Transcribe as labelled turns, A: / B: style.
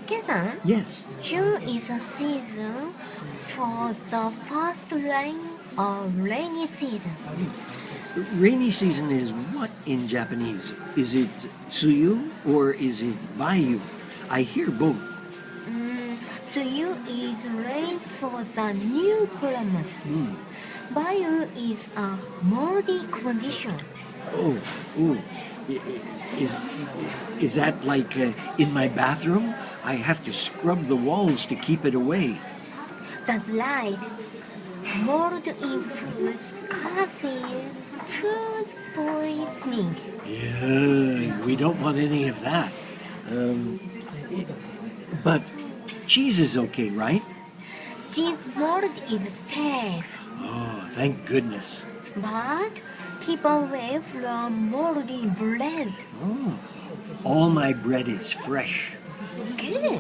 A: Kenさん
B: Yes.
A: June is a season for the first rain or rainy season.
B: Rainy season is what in Japanese? Is it tsuyu or is it bayu? I hear both.
A: Tsuyu is rain for the new climate. Bayu is a moldy condition.
B: Oh. Is that like in my bathroom? I have to scrub the walls to keep it away.
A: That's right. Mold in food causes food poisoning.
B: Yeah, we don't want any of that. But cheese is okay, right?
A: Cheese mold is safe,
B: Oh, thank goodness.
A: but keep away from moldy bread.
B: Oh, all my bread is fresh.
A: Good.